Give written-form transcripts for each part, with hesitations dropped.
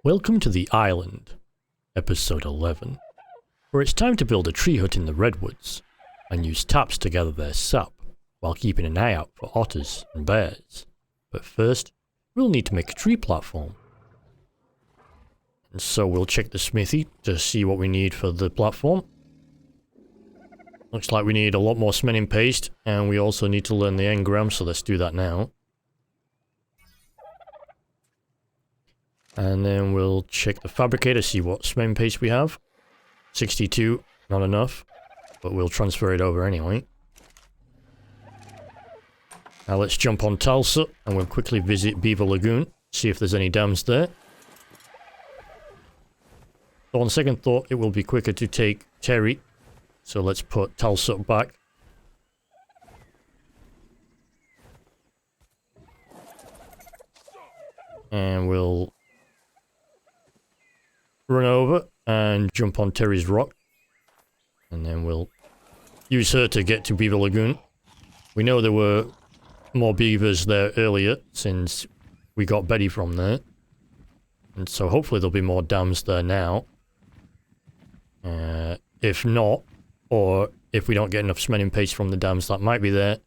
Welcome to the island, episode 11, where it's time to build a tree hut in the Redwoods, and use taps to gather their sap, while keeping an eye out for otters and bears. But first, we'll need to make a tree platform. And so we'll check the Smithy to see what we need for the platform. Looks like we need a lot more cementing paste, and we also need to learn the engram, so let's do that now. And then we'll check the fabricator, see what cementing paste we have. 62, not enough, but we'll transfer it over anyway. Now let's jump on Tulsa, and we'll quickly visit Beaver Lagoon, see if there's any dams there. So on second thought, it will be quicker to take Terry, so let's put Tulsa back. And we'll run over and jump on Terry's rock. And then we'll use her to get to Beaver Lagoon. We know there were more beavers there earlier since we got Betty from there. And so hopefully there'll be more dams there now. If not, or if we don't get enough cementing paste from the dams that might be there,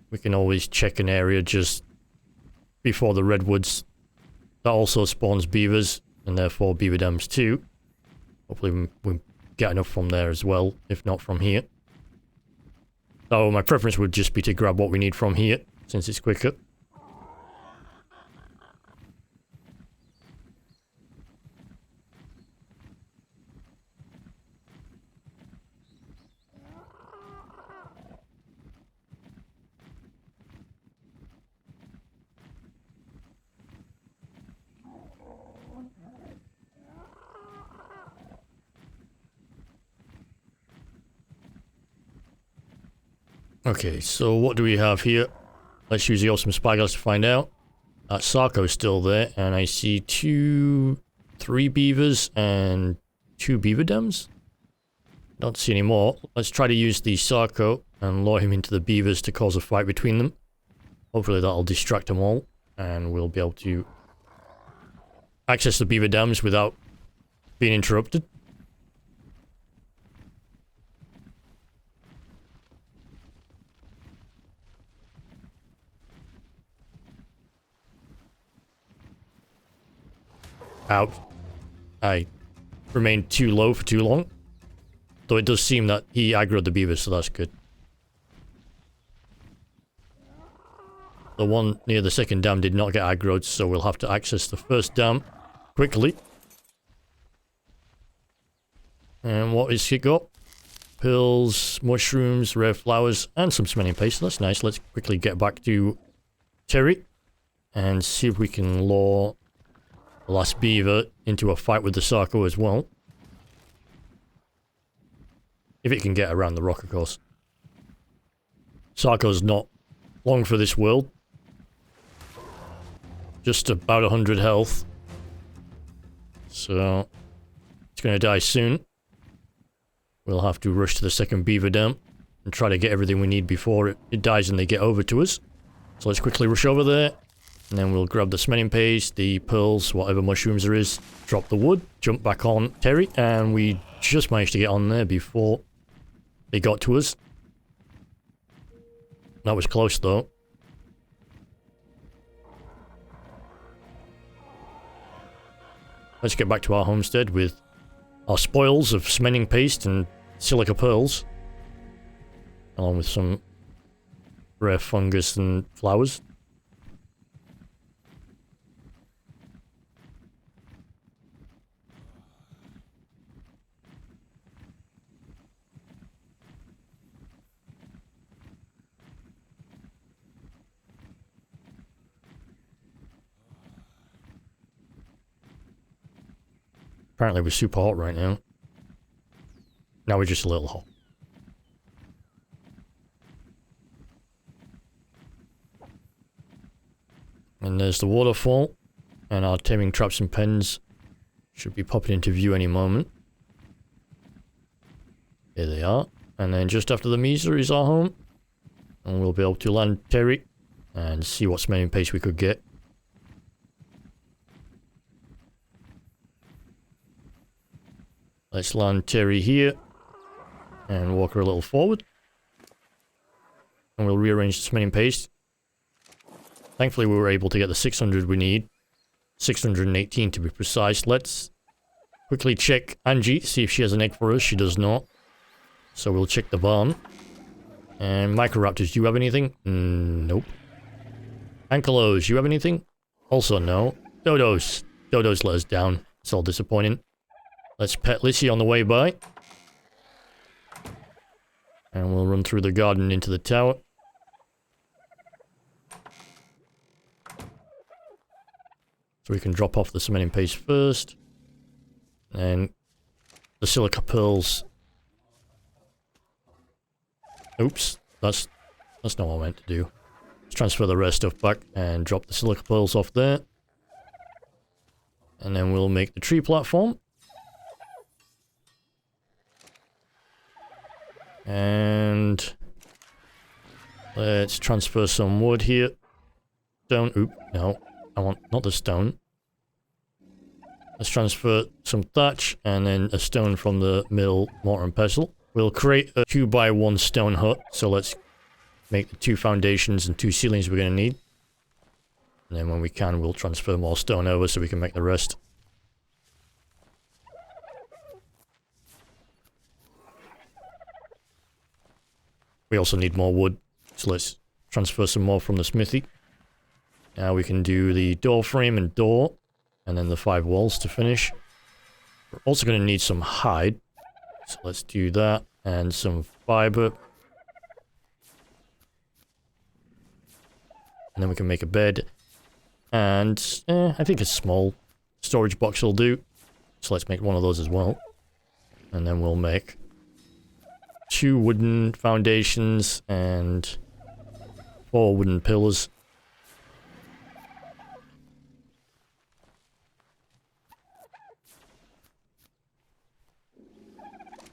we can always check an area just before the Redwoods that also spawns beavers, and therefore beaver dams too. Hopefully we get enough from there as well, if not from here. So my preference would just be to grab what we need from here, since it's quicker. Okay, so what do we have here? Let's use the awesome SpyGlass to find out. Sarko's still there, and I see 3 beavers and 2 beaver dams. Don't see any more. Let's try to use the Sarko and lure him into the beavers to cause a fight between them. Hopefully that'll distract them all, and we'll be able to access the beaver dams without being interrupted. Out. I remained too low for too long. Though it does seem that he aggroed the beavers, so that's good. The one near the second dam did not get aggroed, so we'll have to access the first dam quickly. And what is it got? Pills, mushrooms, rare flowers, and some cementing paste. That's nice. Let's quickly get back to Terry and see if we can lure the last beaver into a fight with the Sarko as well. If it can get around the rock, of course. Sarko's not long for this world. Just about 100 health. So it's going to die soon. We'll have to rush to the second beaver dam and try to get everything we need before it dies and they get over to us. So let's quickly rush over there. And then we'll grab the cementing paste, the pearls, whatever mushrooms there is, drop the wood, jump back on Terry, and we just managed to get on there before they got to us. That was close though. Let's get back to our homestead with our spoils of cementing paste and silica pearls, along with some rare fungus and flowers. Apparently we're super hot right now. Now we're just a little hot. And there's the waterfall. And our taming traps and pens should be popping into view any moment. Here they are. And then just after the Mesa is our home. And we'll be able to land Terry and see what cementing paste we could get. Let's land Terry here. And walk her a little forward. And we'll rearrange the cementing paste. Thankfully we were able to get the 600 we need. 618 to be precise. Let's quickly check Angie, see if she has an egg for us. She does not. So we'll check the barn. And Microraptors, do you have anything? Nope. Ankylos, you have anything? Also no. Dodos. Dodos let us down. It's all disappointing. Let's pet Lissy on the way by. And we'll run through the garden into the tower. So we can drop off the cementing paste first. And the silica pearls. Oops, that's not what I meant to do. Let's transfer the rare stuff back and drop the silica pearls off there. And then we'll make the tree platform. And let's transfer some wood here. Stone. Oop, no. I want not the stone. Let's transfer some thatch and then a stone from the middle mortar and pestle. We'll create a 2x1 stone hut. So let's make the 2 foundations and 2 ceilings we're going to need. And then when we can, we'll transfer more stone over so we can make the rest. We also need more wood. So let's transfer some more from the smithy. Now we can do the door frame and door. And then the 5 walls to finish. We're also going to need some hide. So let's do that. And some fiber. And then we can make a bed. And I think a small storage box will do. So let's make one of those as well. And then we'll make 2 wooden foundations and 4 wooden pillars.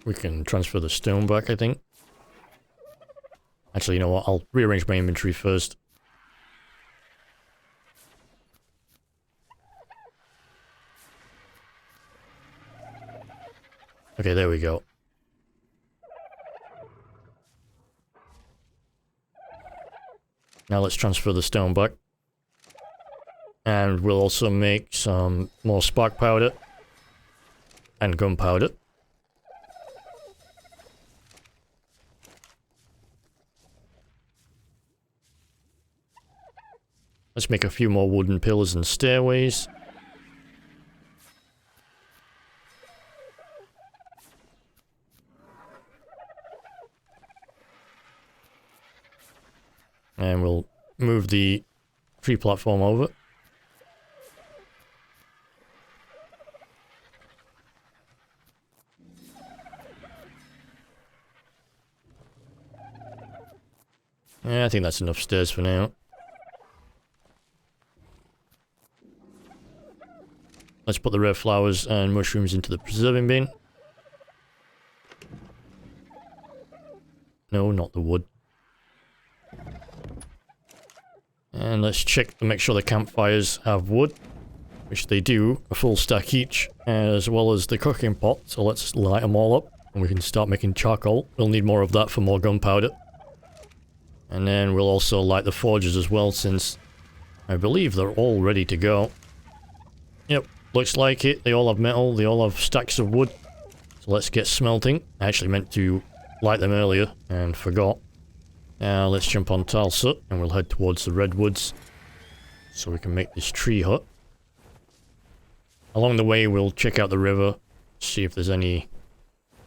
We can transfer the stone back, I think. Actually, you know what? I'll rearrange my inventory first. Okay, there we go. Now let's transfer the stone back. And we'll also make some more spark powder. And gunpowder. Let's make a few more wooden pillars and stairways. And we'll move the tree platform over. Yeah, I think that's enough stairs for now. Let's put the red flowers and mushrooms into the preserving bin. No, not the wood. And let's check to make sure the campfires have wood, which they do, a full stack each, as well as the cooking pot. So let's light them all up and we can start making charcoal. We'll need more of that for more gunpowder. And then we'll also light the forges as well, since I believe they're all ready to go. Yep. Looks like it. They all have metal. They all have stacks of wood. So let's get smelting. I actually meant to light them earlier and forgot. Now let's jump on Tulsa and we'll head towards the Redwoods so we can make this tree hut. Along the way we'll check out the river, see if there's any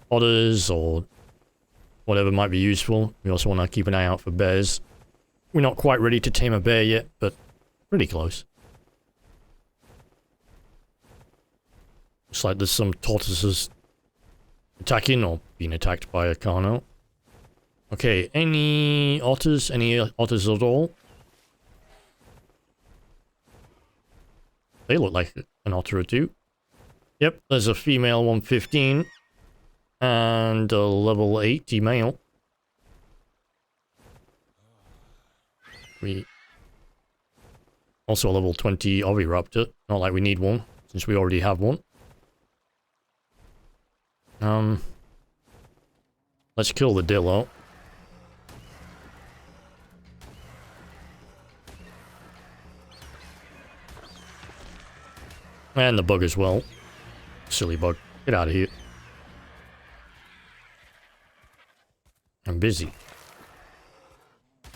otters or whatever might be useful. We also want to keep an eye out for bears. We're not quite ready to tame a bear yet, but pretty close. Looks like there's some tortoises attacking or being attacked by a Carno. Okay, any otters? Any otters at all? They look like an otter or two. Yep, there's a female 115 and a level 80 male. We also a level 20 Oviraptor. Not like we need one, since we already have one. Let's kill the dillo. And the bug as well. Silly bug. Get out of here. I'm busy.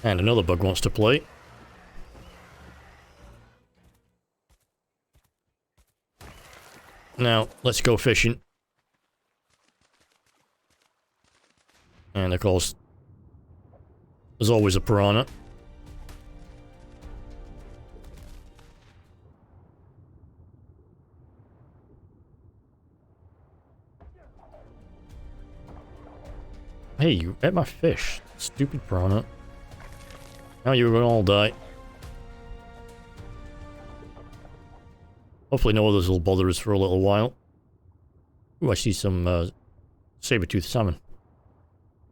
And another bug wants to play. Now, let's go fishing. And of course, there's always a piranha. Hey, you ate my fish. Stupid piranha. Now you're gonna all die. Hopefully no others will bother us for a little while. Ooh, I see some saber-toothed salmon.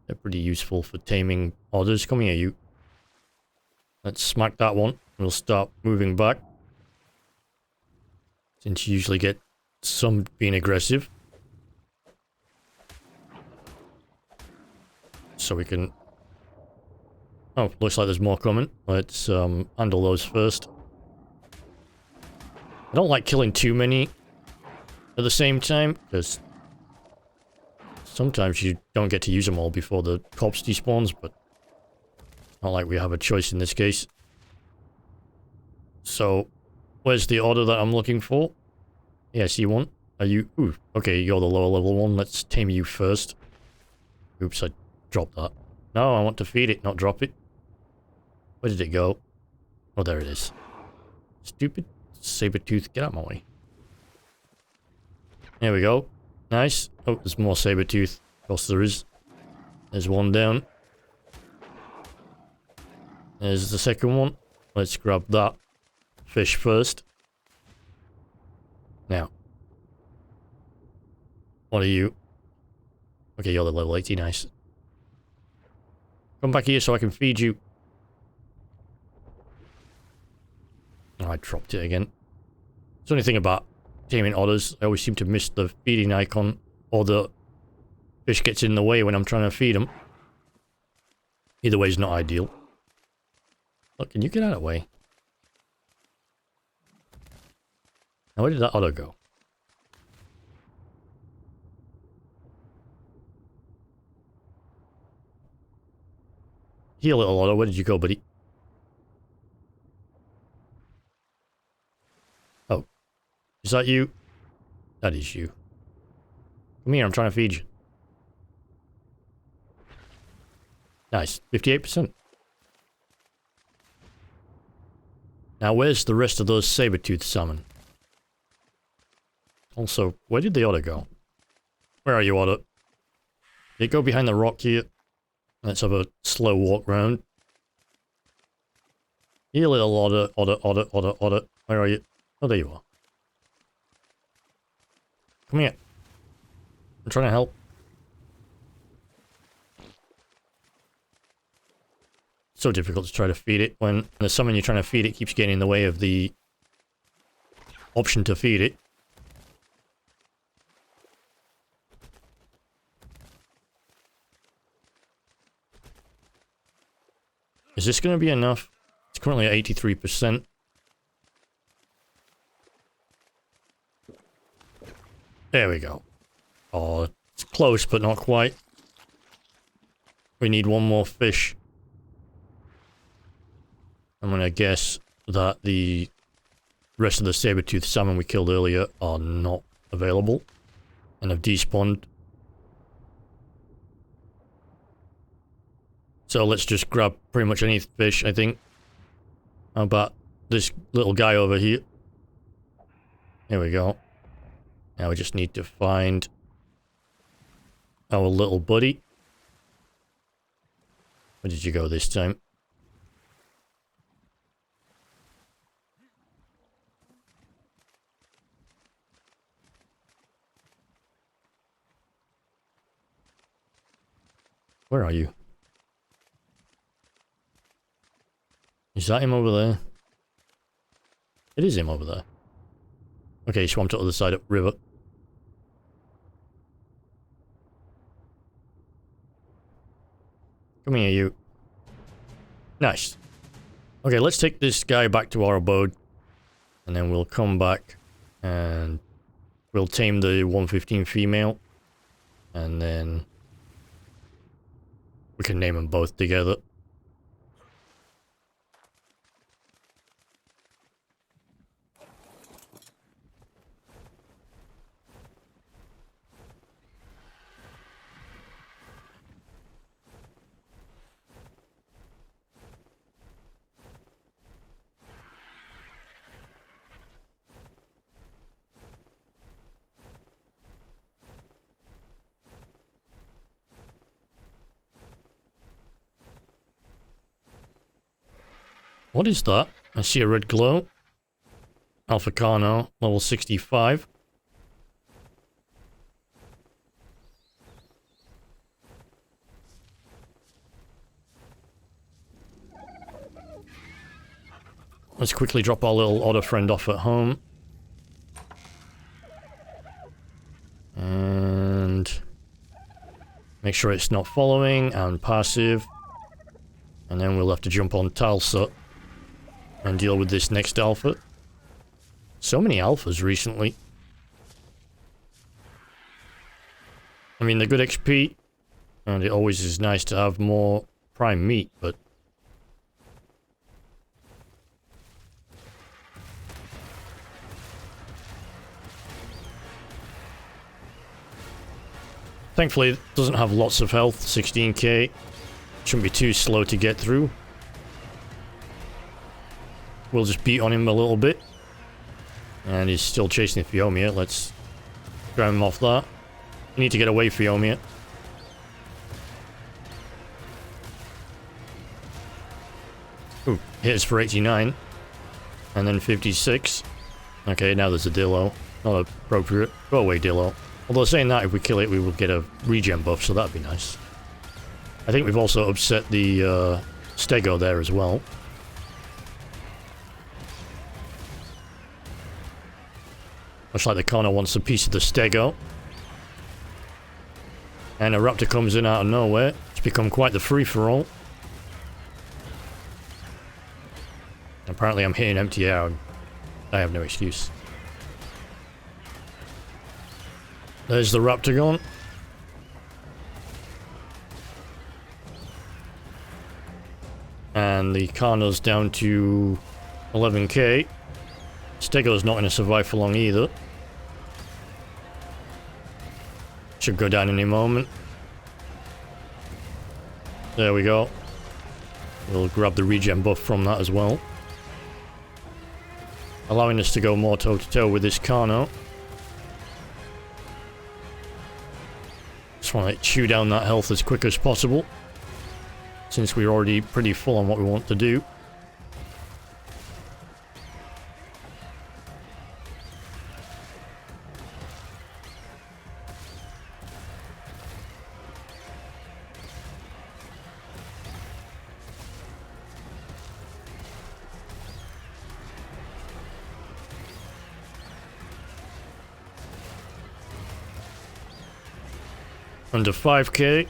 They're pretty useful for taming otters. Come here, you. Let's smack that one. We'll start moving back. Since you usually get some being aggressive. So we can... Oh, looks like there's more coming. Let's handle those first. I don't like killing too many at the same time, because sometimes you don't get to use them all before the corpse despawns, but not like we have a choice in this case. So, where's the order that I'm looking for? Yeah, I see one. Are you... Ooh, okay, you're the lower level one. Let's tame you first. Oops, I dropped that. No, I want to feed it, not drop it. Where did it go? Oh, there it is. Stupid saber-tooth, get out of my way. There we go. Nice. Oh, there's more saber-tooth. Of course there is. There's one down. There's the second one. Let's grab that fish first. Now. What are you? Okay, you're the level 80, nice. Come back here so I can feed you. Oh, I dropped it again. It's the only thing about taming otters, I always seem to miss the feeding icon, or the fish gets in the way when I'm trying to feed them. Either way is not ideal. Look, can you get out of the way? Now where did that otter go? Here, little otter, where did you go, buddy? Oh. Is that you? That is you. Come here, I'm trying to feed you. Nice. 58%. Now, where's the rest of those saber-toothed salmon? Also, where did the otter go? Where are you, otter? Did it go behind the rock here? Let's have a slow walk round. You little otter, otter. Where are you? Oh, there you are. Come here. I'm trying to help. So difficult to try to feed it when the salmon you're trying to feed it keeps getting in the way of the option to feed it. Is this going to be enough? It's currently at 83%. There we go. Oh, it's close, but not quite. We need one more fish. I'm going to guess that the rest of the saber-toothed salmon we killed earlier are not available and have despawned. So let's just grab pretty much any fish, I think. How about this little guy over here? There we go. Now we just need to find our little buddy. Where did you go this time? Where are you? Is that him over there? It is him over there. Okay, swam to the other side up river. Come here, you. Nice. Okay, let's take this guy back to our abode. And then we'll come back and we'll tame the 115 female. And then we can name them both together. What is that? I see a red glow. Alpha Carno, level 65. Let's quickly drop our little otter friend off at home. And make sure it's not following and passive. And then we'll have to jump on Talsa and deal with this next alpha. So many alphas recently. I mean, they're good XP, and it always is nice to have more prime meat, but thankfully it doesn't have lots of health, 16k. Shouldn't be too slow to get through. We'll just beat on him a little bit. And he's still chasing Phiomia. Let's grab him off that. You need to get away, Phiomia. Ooh, hits for 89. And then 56. Okay, now there's a Dillo. Not appropriate. Go away, Dillo. Although saying that, if we kill it, we will get a regen buff, so that'd be nice. I think we've also upset the Stego there as well. Looks like the Carno wants a piece of the Stego. And a raptor comes in out of nowhere. It's become quite the free-for-all. Apparently I'm hitting empty air. I have no excuse. There's the raptor gone. And the Carno's down to 11k. Stego's not going to survive for long either. Should go down any moment. There we go. We'll grab the regen buff from that as well. Allowing us to go more toe-to-toe with this Carno. Just want to chew down that health as quick as possible, since we're already pretty full on what we want to do. Under 5k.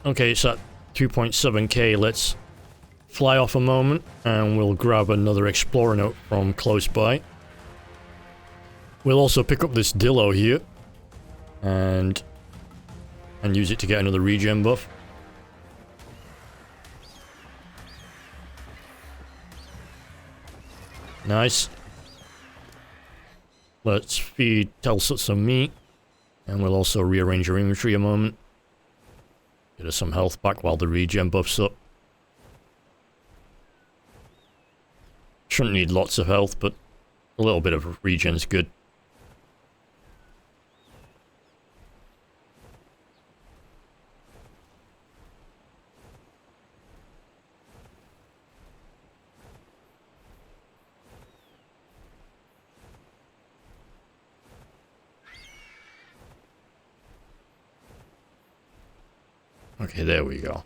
Okay, it's at 2.7k. Let's fly off a moment and we'll grab another explorer note from close by. We'll also pick up this Dillo here and use it to get another regen buff. Nice. Let's feed Telsa some meat, and we'll also rearrange our inventory a moment. Get us some health back while the regen buff's up. Shouldn't need lots of health, but a little bit of regen's good. Okay, there we go.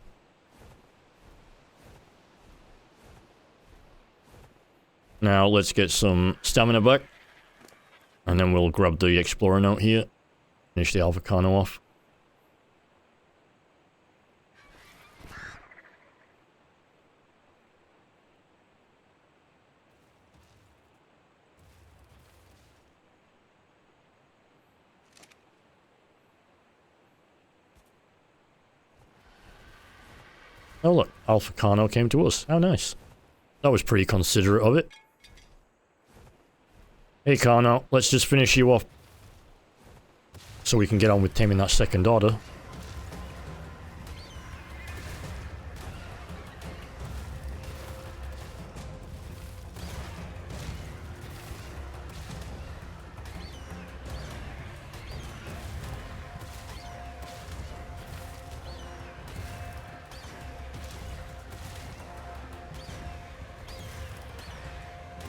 Now let's get some stamina back. And then we'll grab the explorer note here. Finish the Alphacano off. Oh look, Alphacano came to us. How nice. That was pretty considerate of it. Hey Carno, let's just finish you off. So we can get on with taming that second order.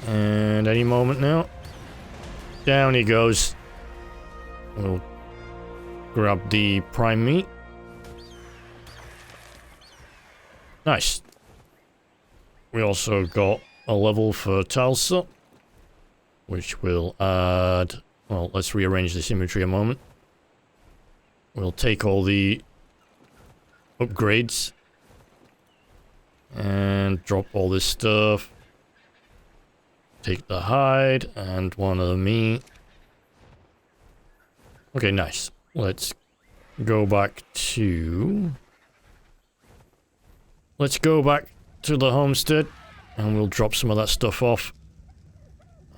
And any moment now. Down he goes. We'll grab the prime meat. Nice. We also got a level for Talsa, which will add... Well, let's rearrange this inventory a moment. We'll take all the upgrades and drop all this stuff. Take the hide and one of the meat. Okay, nice. Let's go back to... Let's go back to the homestead and we'll drop some of that stuff off.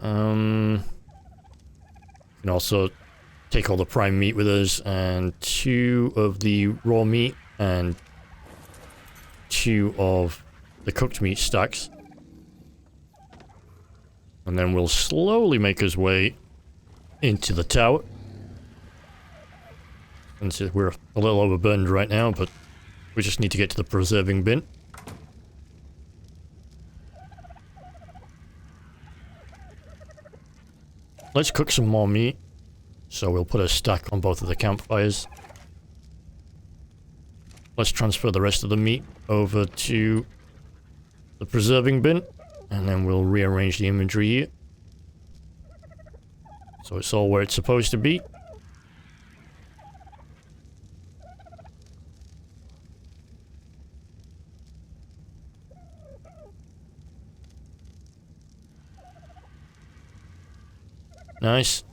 We can also take all the prime meat with us and 2 of the raw meat and 2 of the cooked meat stacks. And then we'll slowly make our way into the tower. And so we're a little overburdened right now, but we just need to get to the preserving bin. Let's cook some more meat. So we'll put a stack on both of the campfires. Let's transfer the rest of the meat over to the preserving bin. And then we'll rearrange the inventory here. So it's all where it's supposed to be. Nice.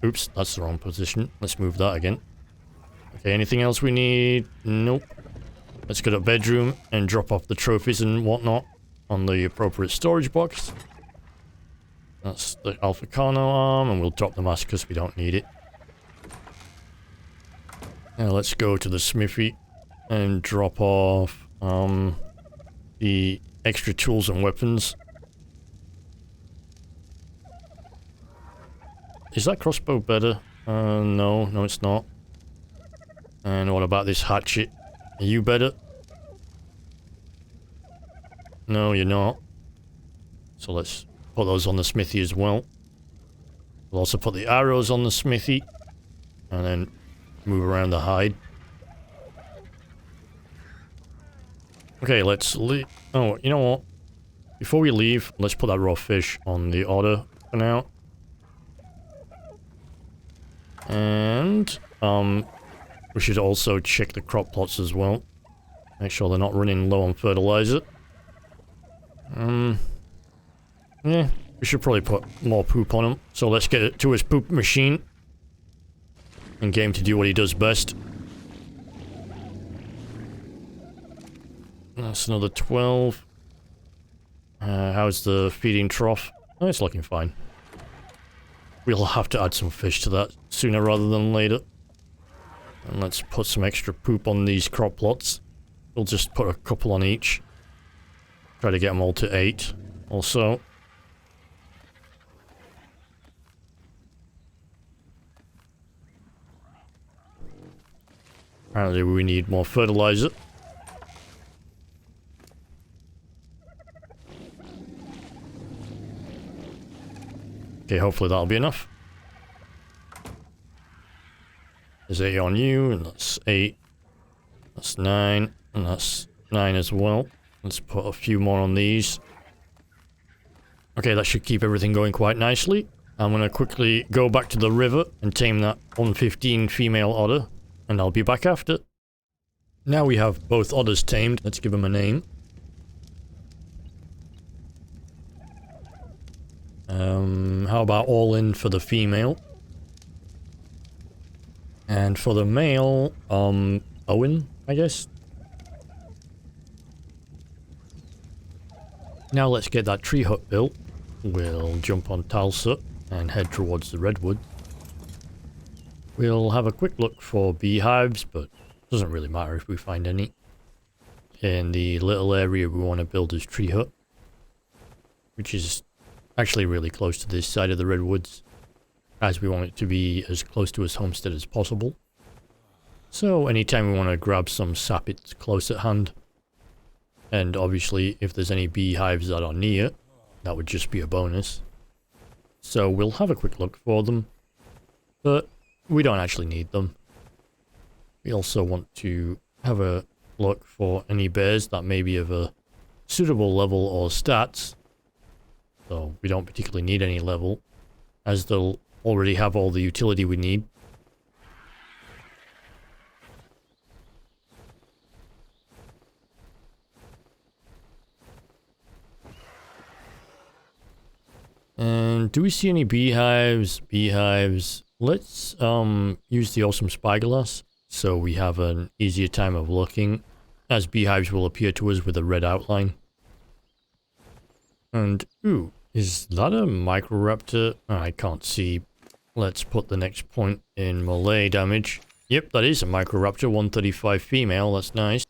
Oops, that's the wrong position. Let's move that again. Okay, anything else we need? Nope. Let's go to bedroom and drop off the trophies and whatnot on the appropriate storage box. That's the Alphacano arm, and we'll drop the mask because we don't need it. Now let's go to the Smithy and drop off the extra tools and weapons. Is that crossbow better? No, it's not. And what about this hatchet? Are you better? No, you're not. So let's put those on the Smithy as well. We'll also put the arrows on the Smithy. And then move around the hide. Okay, let's leave. Oh, you know what? Before we leave, let's put that raw fish on the order for now. And, we should also check the crop plots as well. Make sure they're not running low on fertilizer. Yeah, we should probably put more poop on him. So let's get it to his poop machine. And get him to do what he does best. That's another 12. How's the feeding trough? Oh, it's looking fine. We'll have to add some fish to that sooner rather than later. And let's put some extra poop on these crop plots. We'll just put a couple on each. Try to get them all to 8 also. Apparently we need more fertilizer. Okay, hopefully that'll be enough. There's 8 on you, and that's 8 That's 9, and that's 9 as well. Let's put a few more on these. Okay, that should keep everything going quite nicely. I'm gonna quickly go back to the river and tame that 115 female otter, and I'll be back after. Now we have both otters tamed. Let's give them a name. How about all in for the female? And for the male, Owen, I guess? Now let's get that tree hut built. We'll jump on Talsa and head towards the Redwoods. We'll have a quick look for beehives, but it doesn't really matter if we find any. In the little area we want to build this tree hut, which is actually really close to this side of the Redwoods, as we want it to be as close to his homestead as possible. So anytime we want to grab some sap, it's close at hand. And obviously if there's any beehives that are near, that would just be a bonus. So we'll have a quick look for them, but we don't actually need them. We also want to have a look for any bears that may be of a suitable level or stats. So we don't particularly need any level, as they'll already have all the utility we need. And do we see any beehives? Beehives. Let's use the awesome SpyGlass so we have an easier time of looking, as beehives will appear to us with a red outline. And ooh, is that a Microraptor? Oh, I can't see. Let's put the next point in melee damage. Yep, that is a Microraptor, 135 female, that's nice.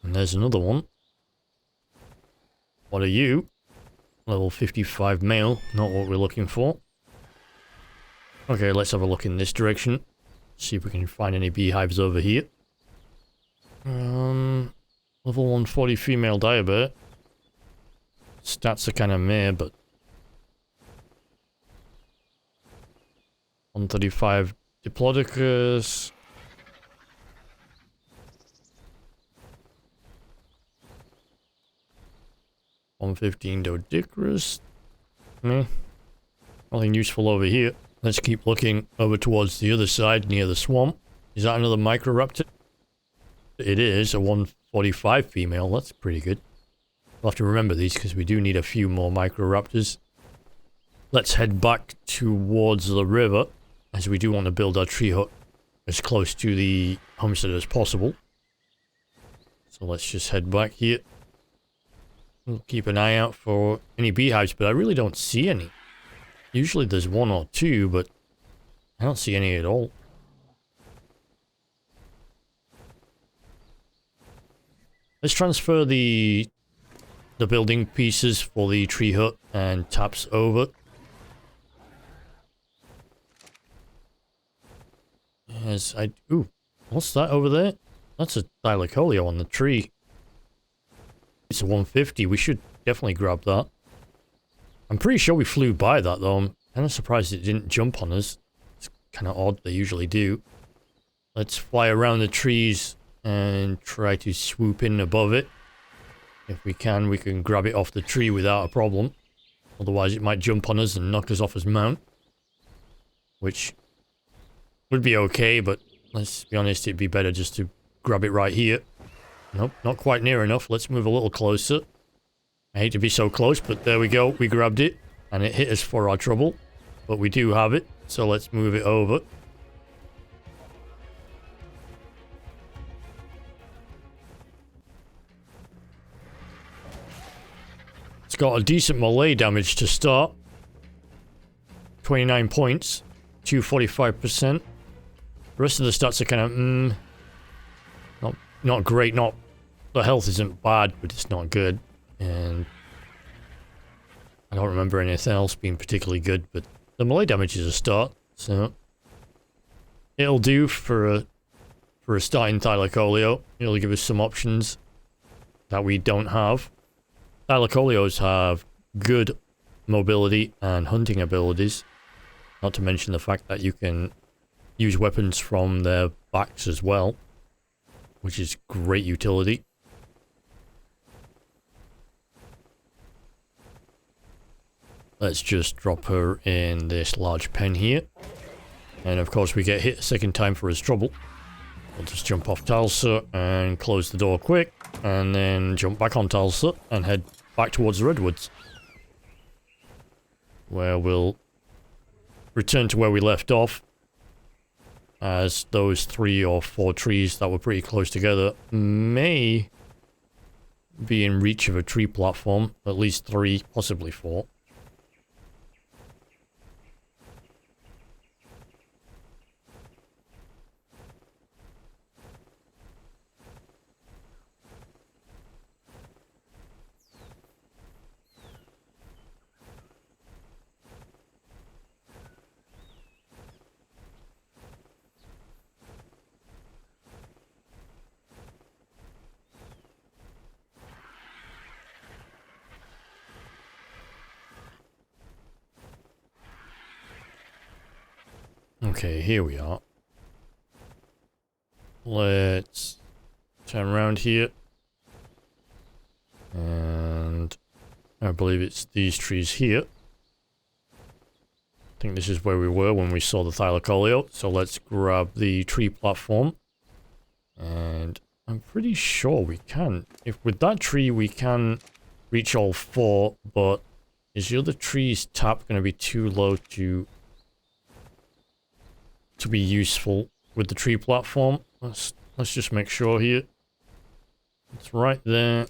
And there's another one. What are you? Level 55 male, not what we're looking for. Okay, let's have a look in this direction. See if we can find any beehives over here. Level 140 female diabear. Stats are kind of meh, but 135 Diplodocus. $115 Dodicarus. Meh. Nothing useful over here. Let's keep looking over towards the other side near the swamp. Is that another Microraptor? It is a 145 female. That's pretty good. We'll have to remember these because we do need a few more Microraptors. Let's head back towards the river, as we do want to build our tree hut as close to the homestead as possible. So let's just head back here. We'll keep an eye out for any beehives, but I really don't see any. Usually there's one or two, but I don't see any at all. Let's transfer the building pieces for the tree hut and taps over. As I... Ooh, what's that over there? That's a Thylacoleo on the tree. It's a 150. We should definitely grab that. I'm pretty sure we flew by that, though. I'm kind of surprised it didn't jump on us. It's kind of odd. They usually do. Let's fly around the trees and try to swoop in above it. If we can grab it off the tree without a problem. Otherwise, it might jump on us and knock us off his mount. Which would be okay, but let's be honest, it'd be better just to grab it right here. Nope, not quite near enough. Let's move a little closer. I hate to be so close, but there we go. We grabbed it, and it hit us for our trouble. But we do have it, so let's move it over. It's got a decent melee damage to start. 29 points. 245%. The rest of the stats are kind of, not great. The health isn't bad, but it's not good. And I don't remember anything else being particularly good, but the melee damage is a start, so it'll do for a starting Thylacoleo. It'll give us some options that we don't have. Thylacoleos have good mobility and hunting abilities, not to mention the fact that you can use weapons from their backs as well. which is great utility. Let's just drop her in this large pen here. And of course we get hit a second time for his trouble. We'll just jump off Tulsa and close the door quick. And then jump back on Tulsa and head back towards the Redwoods. Where we'll return to where we left off. As those 3 or 4 trees that were pretty close together may be in reach of a tree platform. At least 3, possibly 4. Okay, here we are. Let's turn around here. And I believe it's these trees here. I think this is where we were when we saw the Thylacoleo. So let's grab the tree platform. And I'm pretty sure we can. If with that tree we can reach all 4, but is the other tree's tap going to be too low to be useful with the tree platform? Let's just make sure here. It's right there.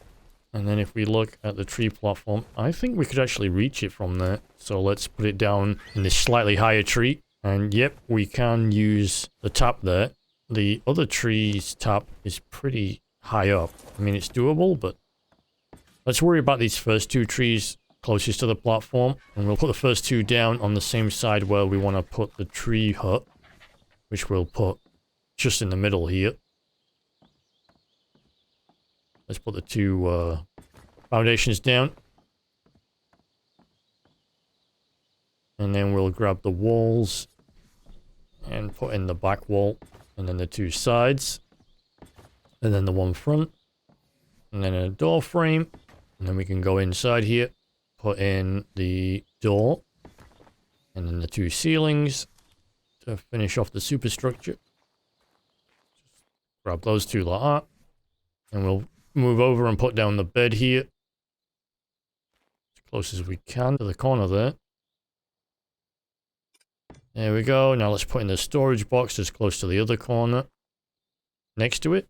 And then if we look at the tree platform, I think we could actually reach it from there. So let's put it down in this slightly higher tree. And yep, we can use the tap there. The other tree's tap is pretty high up. I mean, it's doable, but let's worry about these first 2 trees closest to the platform. And we'll put the first 2 down on the same side where we want to put the tree hut, which we'll put just in the middle here. Let's put the 2 foundations down. And then we'll grab the walls and put in the back wall. And then the 2 sides. And then the one front. And then a door frame. And then we can go inside here. Put in the door. And then the 2 ceilings. To finish off the superstructure. Just grab those 2 like that. And we'll move over and put down the bed here. As close as we can to the corner there. There we go. Now let's put in the storage box as close to the other corner. Next to it.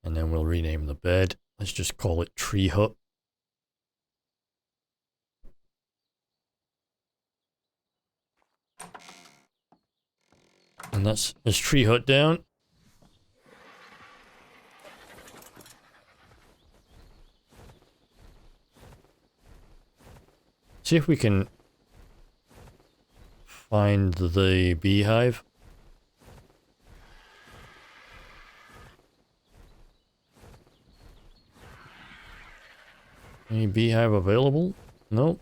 And then we'll rename the bed. Let's just call it Tree Hut. And that's Tree Hut down. See if we can find the beehive. Any beehive available? Nope.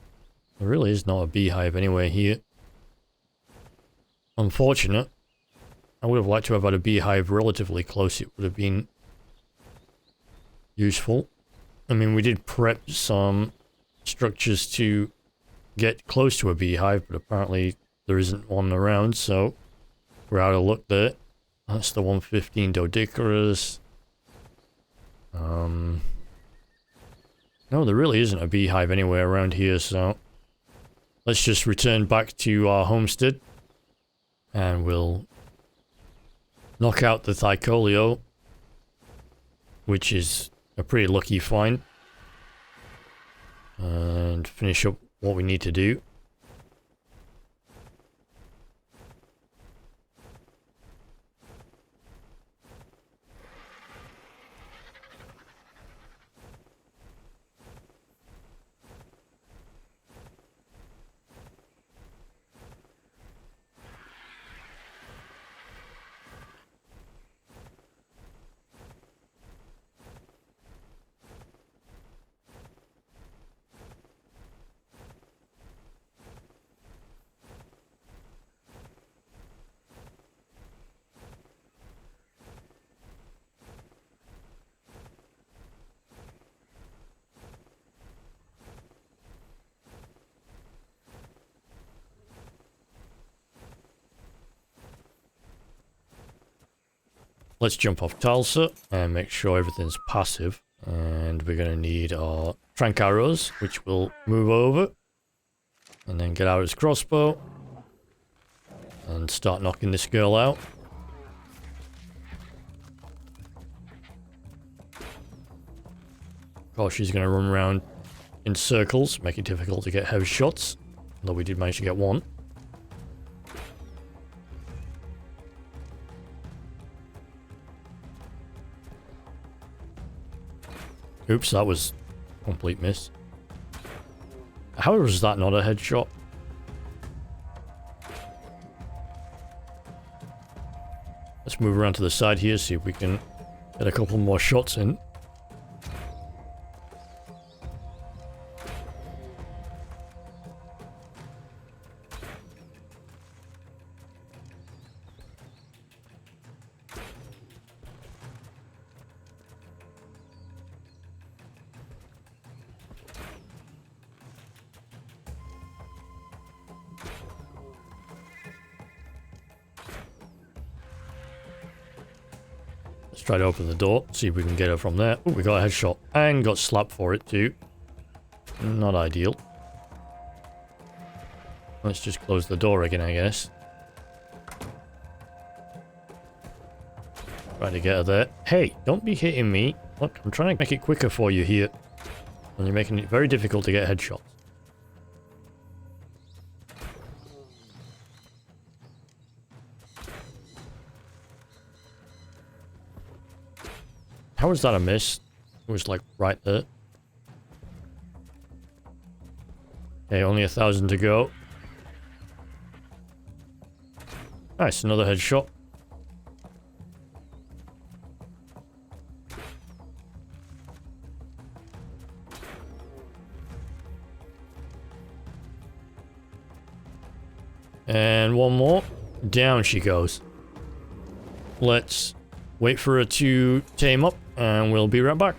There really is not a beehive anywhere here. Unfortunate. I would have liked to have had a beehive relatively close. It would have been useful. I mean, we did prep some structures to get close to a beehive, but apparently there isn't one around, so we're out of luck there. That's the 115 Doedicurus. No, there really isn't a beehive anywhere around here, so let's just return back to our homestead and we'll knock out the Thylacoleo, which is a pretty lucky find, and finish up what we need to do. let's jump off Tulsa and make sure everything's passive. And we're going to need our trank arrows, which will move over. And then get out his crossbow. And start knocking this girl out. Of course, she's going to run around in circles, make it difficult to get heavy shots. Although we did manage to get one. Oops, that was a complete miss. How was that not a headshot? Let's move around to the side here, see if we can get a couple more shots in. Let's try to open the door, see if we can get her from there. Oh, we got a headshot and got slapped for it too. Not ideal. Let's just close the door again, I guess. Try to get her there. Hey, don't be hitting me. Look, I'm trying to make it quicker for you here. And you're making it very difficult to get headshots. How was that a miss? It was like right there. Okay, only 1,000 to go. Nice, another headshot. And one more. Down she goes. Let's wait for her to tame up, and we'll be right back.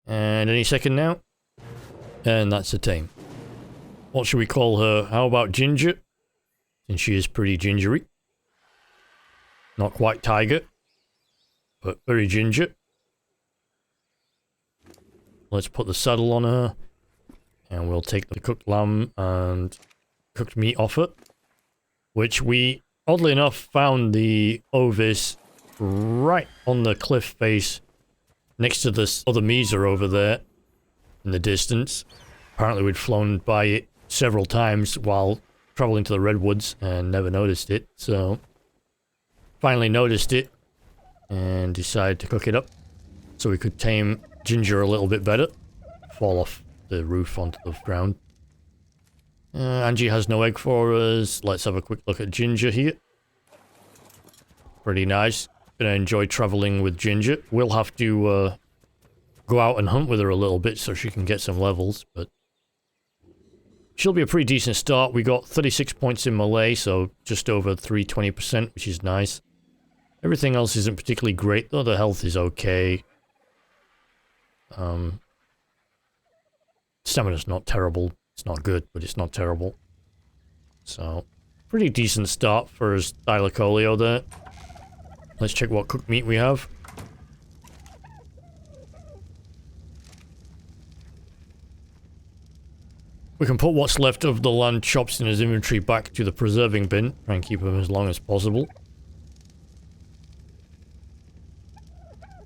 And any second now. And that's a tame. What should we call her? How about Ginger? Since she is pretty gingery. Not quite tiger, but very ginger. Let's put the saddle on her. And we'll take the cooked lamb and cooked meat off it. Which we, oddly enough, found the ovis right on the cliff face next to this other Mesa over there in the distance. Apparently we'd flown by it several times while traveling to the Redwoods and never noticed it, so finally noticed it and decided to cook it up so we could tame Ginger a little bit better. Fall off the roof onto the ground. Angie has no egg for us. Let's have a quick look at Ginger here. Pretty nice. Gonna enjoy traveling with Ginger. We'll have to go out and hunt with her a little bit so she can get some levels, but she'll be a pretty decent start. We got 36 points in melee, so just over 320%, which is nice. Everything else isn't particularly great, though. The health is okay. Stamina's not terrible. It's not good, but it's not terrible. So, pretty decent start for Stylocolio there. Let's check what cooked meat we have. We can put what's left of the land chops in his inventory back to the preserving bin. Try and keep them as long as possible.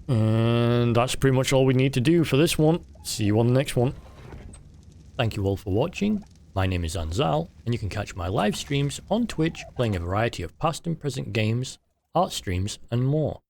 And that's pretty much all we need to do for this one. See you on the next one. Thank you all for watching. My name is Anzal, and you can catch my live streams on Twitch playing a variety of past and present games, art streams, and more.